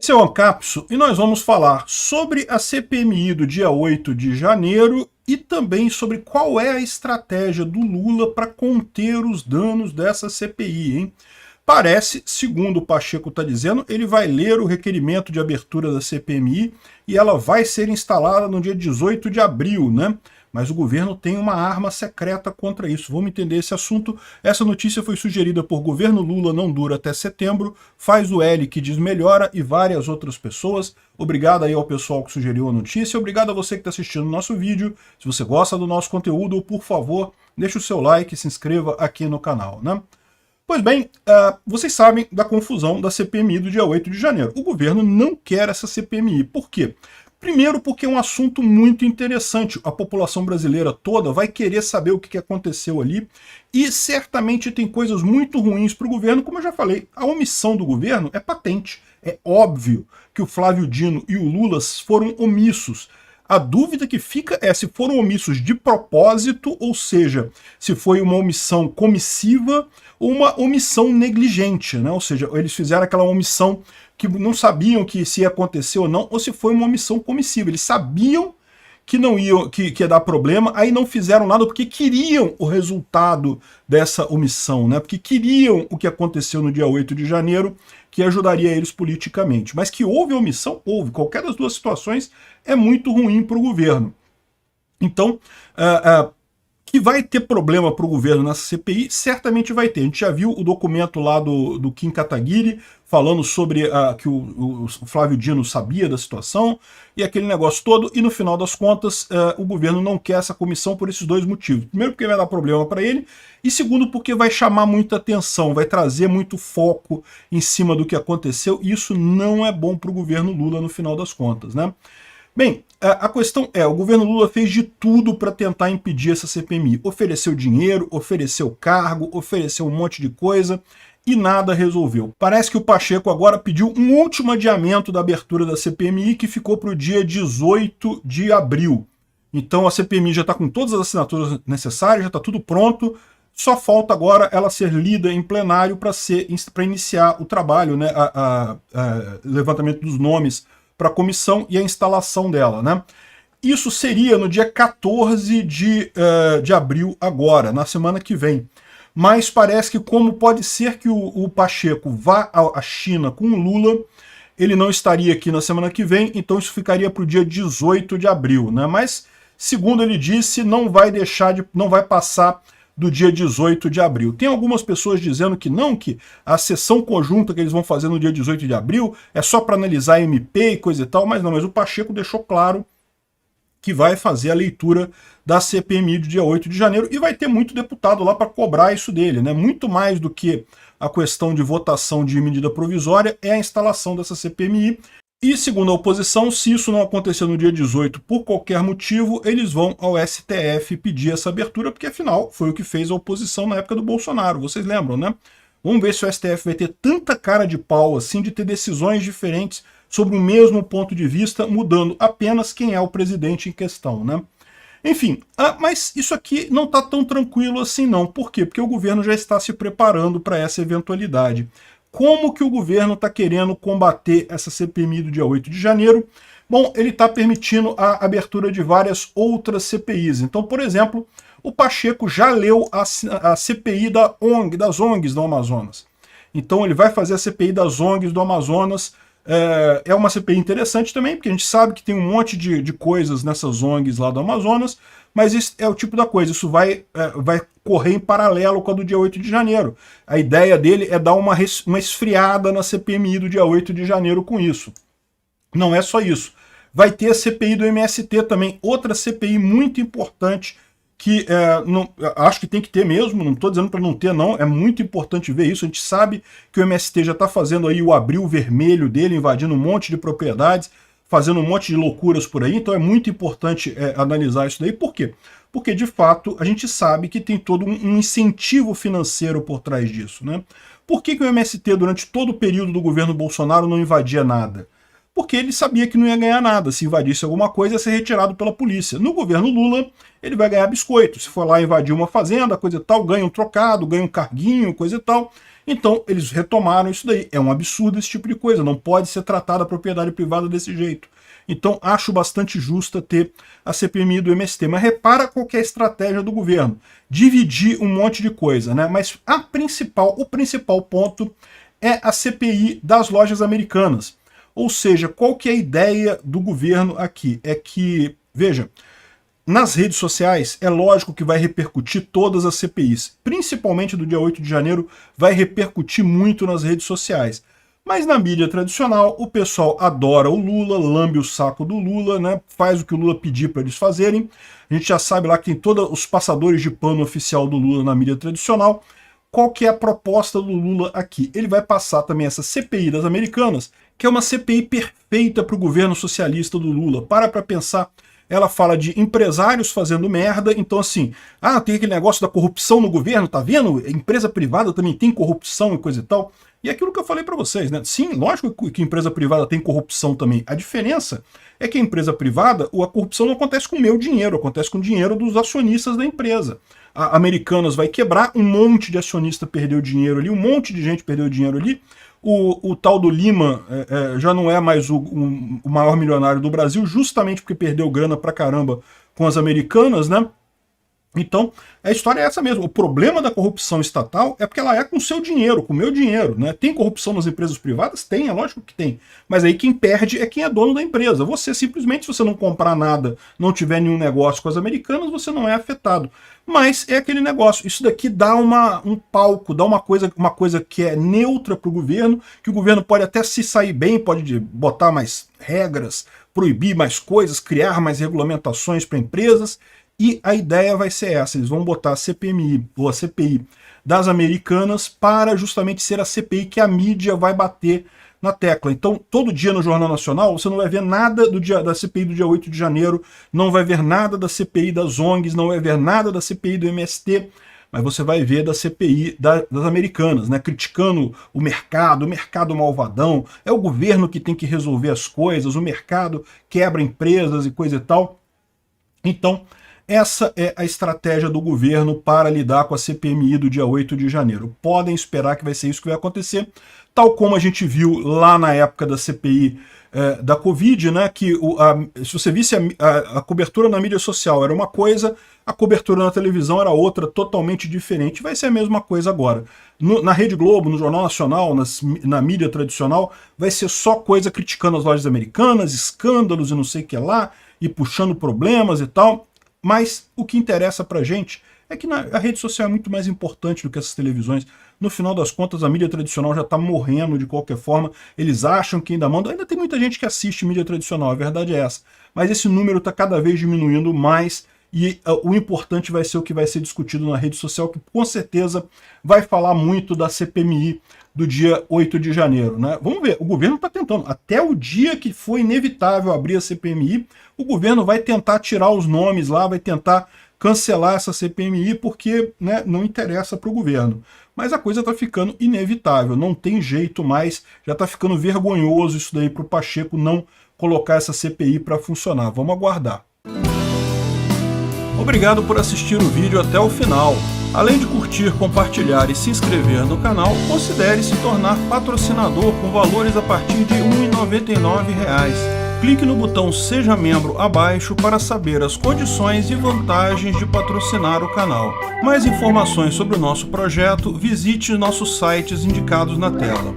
Esse é o Ancapso e nós vamos falar sobre a CPMI do dia 8 de janeiro e também sobre qual é a estratégia do Lula para conter os danos dessa CPI, hein? Parece, segundo o Pacheco está dizendo, ele vai ler o requerimento de abertura da CPMI e ela vai ser instalada no dia 18 de abril, né? Mas o governo tem uma arma secreta contra isso. Vamos entender esse assunto. Essa notícia foi sugerida por governo Lula não dura até setembro, faz o L que diz melhora e várias outras pessoas. Obrigado aí ao pessoal que sugeriu a notícia. Obrigado a você que está assistindo o nosso vídeo. Se você gosta do nosso conteúdo, por favor, deixe o seu like e se inscreva aqui no canal, né? Pois bem, vocês sabem da confusão da CPMI do dia 8 de janeiro. O governo não quer essa CPMI. Por quê? Primeiro porque é um assunto muito interessante. A população brasileira toda vai querer saber o que aconteceu ali e certamente tem coisas muito ruins para o governo. Como eu já falei, a omissão do governo é patente. É óbvio que o Flávio Dino e o Lula foram omissos. A dúvida que fica é se foram omissos de propósito, ou seja, se foi uma omissão comissiva ou uma omissão negligente, né? Ou seja, eles fizeram aquela omissão que não sabiam que se ia acontecer ou não, ou se foi uma omissão comissiva. Eles sabiam que não que ia dar problema, aí não fizeram nada porque queriam o resultado dessa omissão, né? Porque queriam o que aconteceu no dia 8 de janeiro, que ajudaria eles politicamente. Mas que houve omissão, houve. Qualquer das duas situações é muito ruim para o governo. Então, que vai ter problema para o governo nessa CPI, certamente vai ter. A gente já viu o documento lá do Kim Kataguiri, falando sobre que o Flávio Dino sabia da situação, e aquele negócio todo, e no final das contas, o governo não quer essa comissão por esses dois motivos. Primeiro, porque vai dar problema para ele, e segundo, porque vai chamar muita atenção, vai trazer muito foco em cima do que aconteceu, e isso não é bom para o governo Lula no final das contas, né? Bem, a questão é, o governo Lula fez de tudo para tentar impedir essa CPMI. Ofereceu dinheiro, ofereceu cargo, ofereceu um monte de coisa e nada resolveu. Parece que o Pacheco agora pediu um último adiamento da abertura da CPMI que ficou para o dia 18 de abril. Então a CPMI já está com todas as assinaturas necessárias, já está tudo pronto, só falta agora ela ser lida em plenário para iniciar o trabalho, né, levantamento dos nomes para a comissão e a instalação dela, né? Isso seria no dia 14 de abril agora, na semana que vem. Mas parece que como pode ser que o Pacheco vá à China com o Lula, ele não estaria aqui na semana que vem, então isso ficaria para o dia 18 de abril, né? Mas, segundo ele disse, não vai passar do dia 18 de abril. Tem algumas pessoas dizendo que não, que a sessão conjunta que eles vão fazer no dia 18 de abril é só para analisar MP e coisa e tal, mas não, mas o Pacheco deixou claro que vai fazer a leitura da CPMI do dia 8 de janeiro e vai ter muito deputado lá para cobrar isso dele, né? Muito mais do que a questão de votação de medida provisória é a instalação dessa CPMI. E, segundo a oposição, se isso não acontecer no dia 18 por qualquer motivo, eles vão ao STF pedir essa abertura, porque afinal foi o que fez a oposição na época do Bolsonaro, vocês lembram, né? Vamos ver se o STF vai ter tanta cara de pau assim de ter decisões diferentes sobre o mesmo ponto de vista, mudando apenas quem é o presidente em questão, né? Enfim, mas isso aqui não está tão tranquilo assim não. Por quê? Porque o governo já está se preparando para essa eventualidade. Como que o governo está querendo combater essa CPMI do dia 8 de janeiro? Bom, ele está permitindo a abertura de várias outras CPIs. Então, por exemplo, o Pacheco já leu a CPI das ONGs do Amazonas. Então ele vai fazer a CPI das ONGs do Amazonas. É uma CPI interessante também, porque a gente sabe que tem um monte de coisas nessas ONGs lá do Amazonas, mas isso é o tipo da coisa, isso vai correr em paralelo com a do dia 8 de janeiro. A ideia dele é dar uma esfriada na CPMI do dia 8 de janeiro com isso. Não é só isso. Vai ter a CPI do MST também, outra CPI muito importante, que acho que tem que ter mesmo, não estou dizendo para não ter não, é muito importante ver isso. A gente sabe que o MST já está fazendo aí o abril vermelho dele, invadindo um monte de propriedades, fazendo um monte de loucuras por aí, então é muito importante analisar isso daí. Por quê? Porque, de fato, a gente sabe que tem todo um incentivo financeiro por trás disso, né? Por que o MST, durante todo o período do governo Bolsonaro, não invadia nada? Porque ele sabia que não ia ganhar nada. Se invadisse alguma coisa, ia ser retirado pela polícia. No governo Lula, ele vai ganhar biscoito. Se for lá invadir uma fazenda, coisa e tal, ganha um trocado, ganha um carguinho, coisa e tal. Então eles retomaram isso daí. É um absurdo esse tipo de coisa, não pode ser tratada a propriedade privada desse jeito. Então acho bastante justa ter a CPMI do MST, mas repara qual que é a estratégia do governo, dividir um monte de coisa, né? Mas o principal ponto é a CPI das lojas americanas. Ou seja, qual que é a ideia do governo aqui? É que, veja, nas redes sociais é lógico que vai repercutir todas as CPIs, principalmente do dia 8 de janeiro vai repercutir muito nas redes sociais. Mas na mídia tradicional, o pessoal adora o Lula, lambe o saco do Lula, né? Faz o que o Lula pedir para eles fazerem. A gente já sabe lá que tem todos os passadores de pano oficial do Lula na mídia tradicional. Qual que é a proposta do Lula aqui? Ele vai passar também essa CPI das Americanas, que é uma CPI perfeita para o governo socialista do Lula. Para pensar, ela fala de empresários fazendo merda, então assim, tem aquele negócio da corrupção no governo, tá vendo? Empresa privada também tem corrupção e coisa e tal. E é aquilo que eu falei para vocês, né? Sim, lógico que empresa privada tem corrupção também. A diferença é que a empresa privada, a corrupção não acontece com o meu dinheiro, acontece com o dinheiro dos acionistas da empresa. A Americanas vai quebrar, um monte de acionista perdeu dinheiro ali, um monte de gente perdeu dinheiro ali. O tal do Lima já não é mais o maior milionário do Brasil, justamente porque perdeu grana pra caramba com as Americanas, né? Então, a história é essa mesmo. O problema da corrupção estatal é porque ela é com o seu dinheiro, com o meu dinheiro, né? Tem corrupção nas empresas privadas? Tem, é lógico que tem. Mas aí quem perde é quem é dono da empresa. Você simplesmente, se você não comprar nada, não tiver nenhum negócio com as Americanas, você não é afetado. Mas é aquele negócio. Isso daqui dá um palco, dá uma coisa que é neutra para o governo, que o governo pode até se sair bem, pode botar mais regras, proibir mais coisas, criar mais regulamentações para empresas. E a ideia vai ser essa, eles vão botar a CPMI, ou a CPI das Americanas, para justamente ser a CPI que a mídia vai bater na tecla. Então, todo dia no Jornal Nacional, você não vai ver nada da CPI do dia 8 de janeiro, não vai ver nada da CPI das ONGs, não vai ver nada da CPI do MST, mas você vai ver da CPI das Americanas, né, criticando o mercado malvadão, é o governo que tem que resolver as coisas, o mercado quebra empresas e coisa e tal. Então, essa é a estratégia do governo para lidar com a CPMI do dia 8 de janeiro. Podem esperar que vai ser isso que vai acontecer, tal como a gente viu lá na época da CPI da Covid, né, que se você visse a cobertura na mídia social era uma coisa, a cobertura na televisão era outra, totalmente diferente. Vai ser a mesma coisa agora. Na Rede Globo, no Jornal Nacional, na mídia tradicional, vai ser só coisa criticando as lojas americanas, escândalos e não sei o que lá, e puxando problemas e tal. Mas o que interessa pra gente é que a rede social é muito mais importante do que essas televisões. No final das contas, a mídia tradicional já está morrendo de qualquer forma. Eles acham que ainda mandam. Ainda tem muita gente que assiste mídia tradicional, a verdade é essa. Mas esse número está cada vez diminuindo mais e o importante vai ser o que vai ser discutido na rede social, que com certeza vai falar muito da CPMI do dia 8 de janeiro, né? Vamos ver, o governo está tentando, até o dia que foi inevitável abrir a CPMI, o governo vai tentar tirar os nomes lá, vai tentar cancelar essa CPMI, porque, né, não interessa para o governo. Mas a coisa está ficando inevitável, não tem jeito mais, já está ficando vergonhoso isso daí para o Pacheco não colocar essa CPI para funcionar. Vamos aguardar. Obrigado por assistir o vídeo até o final. Além de curtir, compartilhar e se inscrever no canal, considere se tornar patrocinador com valores a partir de R$ 1,99. Clique no botão Seja Membro abaixo para saber as condições e vantagens de patrocinar o canal. Mais informações sobre o nosso projeto, visite nossos sites indicados na tela.